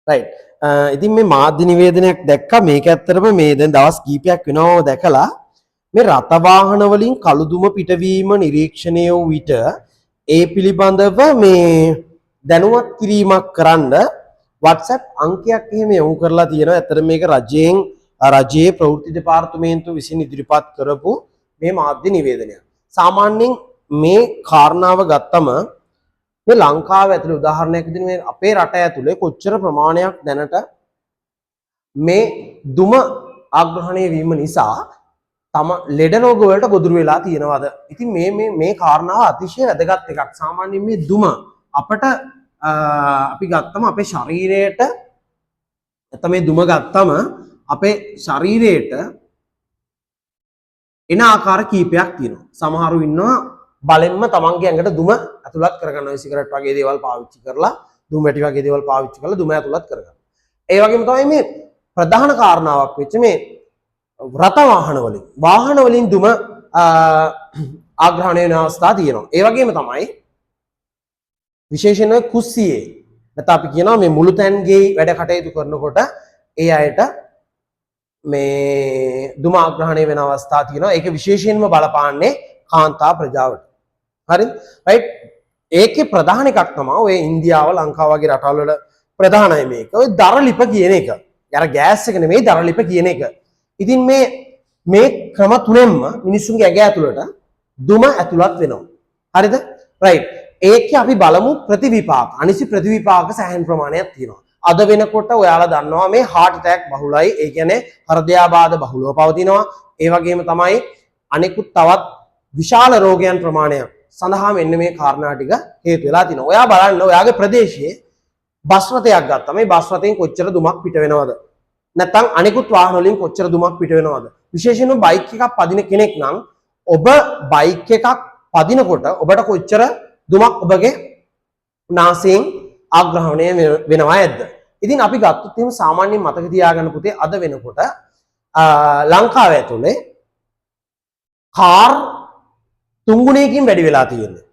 right. ඉතින් මේ මාධ්‍ය නිවේදනයක් දැක්කා මේක ඇත්තටම මේ දැන් දවස් කීපයක් වෙනවම දැකලා මේ රථ වාහන වලින් කළුදුම පිටවීම නිරීක්ෂණය වූ විට ඒ පිළිබඳව මේ දැනුවත් කිරීමක් කරන්න WhatsApp අංකයක් එහෙම යොමු කරලා තියෙනවා. ඇත්තට මේක රජයේ ප්‍රවෘත්ති දෙපාර්තමේන්තුව විසින් ඉදිරිපත් කරපු මේ මාධ්‍ය නිවේදනයක්. සාමාන්‍යයෙන් මේ කාරණාව ගත්තම මේ ලංකාව ඇතුළේ උදාහරණයක් විදිහට මේ අපේ රට ඇතුළේ කොච්චර ප්‍රමාණයක් දැනට මේ දුම ආග්‍රහණය වීම නිසා තම ලෙඩ රෝග වලට ගොදුරු වෙලා තියෙනවද? ඉතින් මේ කාරණාව අතිශය වැදගත් එකක්. සාමාන්‍යයෙන් මේ දුම අපට අපි ගත්තම අපේ ශරීරයට නැත්නම් මේ දුම ගත්තම අපේ ශරීරයට එන ආකාර කීපයක් තියෙනවා. සමහරු ඉන්නවා බලෙන්ම තමන්ගේ ඇඟට දුම ඇතුළත් කරගන්න ඔය සිගරට් වගේ දේවල් පාවිච්චි කරලා දුම වැටි වගේ දේවල් පාවිච්චි කරලා දුම ඇතුළත් කරගන්න. ඒ වගේම තමයි මේ ප්‍රධාන කාරණාවක් වෙච්ච මේ රථ වාහන වලින් දුම ආග්‍රහණය වෙන අවස්ථා තියෙනවා. ඒ වගේම තමයි විශේෂයෙන්ම කුස්සියේ නැත්නම් අපි කියනවා මේ මුළු තැන්ගේ වැඩ කටයුතු කරනකොට ඒ අයට මේ දුම ආග්‍රහණය වෙන අවස්ථා තියෙනවා. ඒක විශේෂයෙන්ම බලපාන්නේ කාන්තා ප්‍රජාවට. හරිද? රයිට්. ඒකේ ප්‍රධාන එකක් තමයි ඔය ඉන්දියාව ලංකාව වගේ රටවල් වල ප්‍රධානයි මේක. ඔය දරලිප කියන එක. අර ගෑස් එක නෙමෙයි දරලිප කියන එක. ඉතින් මේ ක්‍රම තුනෙන්ම මිනිස්සුන්ගේ ඇඟ ඇතුළට දුම ඇතුළත් වෙනවා. හරිද? රයිට්. ඒකේ අපි බලමු ප්‍රතිවිපාක. අනිසි ප්‍රතිවිපාක සෑහෙන ප්‍රමාණයක් තියෙනවා. අද වෙනකොට ඔයාලා දන්නවා මේ heart attack බහුලයි. ඒ කියන්නේ හෘදයාබාධ බහුලව පවතිනවා. ඒ වගේම තමයි අනෙකුත් තවත් විශාල රෝගයන් ප්‍රමාණයක් සඳහා මෙන්න මේ කාරණා ටික හේතු වෙලා තිනවා. ඔයා බලන්න ඔයාගේ ප්‍රදේශයේ බස් රථයක් ගත්තා. මේ බස් රථයෙන් කොච්චර දුමක් පිට වෙනවද? නැත්නම් අනෙකුත් වාහන වලින් කොච්චර දුමක් පිට වෙනවද? විශේෂයෙන්ම බයික් එකක් පදින කෙනෙක් නම් ඔබ බයික් එකක් පදිනකොට ඔබට කොච්චර දුමක් ඔබගේ නාසයෙන් ආග්‍රහණය වෙනවා ඇද්ද? ඉතින් අපි ගත්තොත් එහෙම සාමාන්‍යයෙන් මතක තියාගන්න පුතේ අද වෙනකොට ලංකාව ඇතුලේ කාර් 3 ගුණයකින් වැඩි වෙලා තියෙනවා.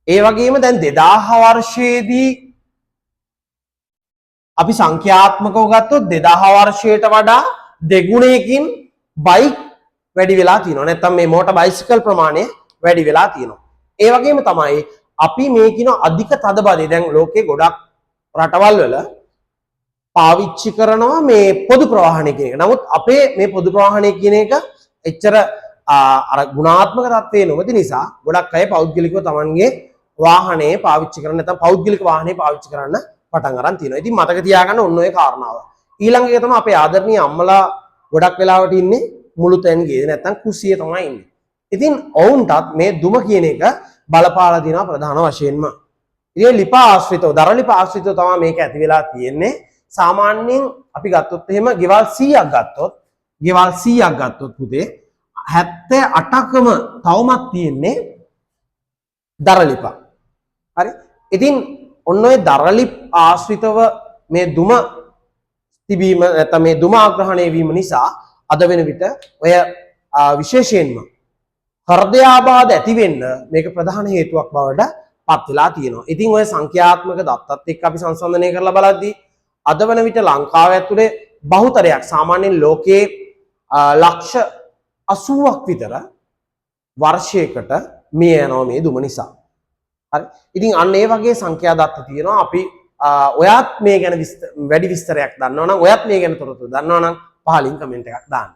ඒ වගේම දැන් 2000 වර්ෂයේදී අපි සංඛ්‍යාත්මකව ගත්තොත් 2000 වර්ෂයට වඩා 2 ගුණයකින් බයික් වැඩි වෙලා තියෙනවා. නැත්නම් මේ මෝටර් බයිසිකල් ප්‍රමාණය වැඩි වෙලා තියෙනවා. ඒ වගේම තමයි අපි මේ කියන අධික තදබදේ දැන් ලෝකේ ගොඩක් රටවල් වල පාවිච්චි කරනවා මේ පොදු ප්‍රවාහනය කියන එක. නමුත් අපේ මේ පොදු ප්‍රවාහනය කියන එක එච්චර අර ගුණාත්මක තත්ත්වයේ නොමැති නිසා ගොඩක් අය පෞද්ගලිකව තමන්ගේ වාහනේ පාවිච්චි කරන නැත්නම් පෞද්ගලික වාහනේ පාවිච්චි කරන්න පටන් අරන් තියෙනවා. ඉතින් මතක තියාගන්න ඔන්න ඔය කාරණාව. ඊළඟ එක තමයි අපේ ආදරණීය අම්මලා ගොඩක් වෙලාවට ඉන්නේ මුළු තැන්ගේ නැත්නම් කුස්සියේ තමයි ඉන්නේ. ඉතින් ඔවුන්ටත් මේ දුම කියන එක බලපාලා දිනවා ප්‍රධාන වශයෙන්ම. ඉතින් ලිප ආශ්‍රිතව දරලිප ආශ්‍රිතව තමයි මේක ඇති වෙලා තියෙන්නේ. සාමාන්‍යයෙන් අපි ගත්තොත් එහෙම ගෙවල් 100ක් ගත්තොත් පුතේ 78කම තවමත් තියෙන්නේ දරලිප. හරි? ඉතින් ඔන්න ඔය දරලිප ආශ්‍රිතව මේ දුම තිබීම නැත්නම් මේ දුම ආග්‍රහණය වීම නිසා අද වෙන විට ඔය විශේෂයෙන්ම හෘදයාබාධ ඇති වෙන්න මේක ප්‍රධාන හේතුවක් බවට පත් වෙලා තියෙනවා. ඉතින් ඔය සංඛ්‍යාත්මක දත්තත් එක්ක අපි සංසන්දනය කරලා බලද්දී අද වෙන විට ලංකාව ඇතුලේ බහුතරයක් සාමාන්‍යයෙන් ලෝකයේ ලක්ෂ 80ක් විතර වර්ෂයකට මිය යනවා මේ දුම නිසා. හරි. ඉතින් අන්න ඒ වගේ සංඛ්‍යා දත්ත තියෙනවා. අපි ඔයත් මේ ගැන වැඩි විස්තරයක් දන්නවා නම් ඔයත් මේ ගැන තොරතුරු දන්නවා නම් පහලින් කමෙන්ට් එකක් දාන්න.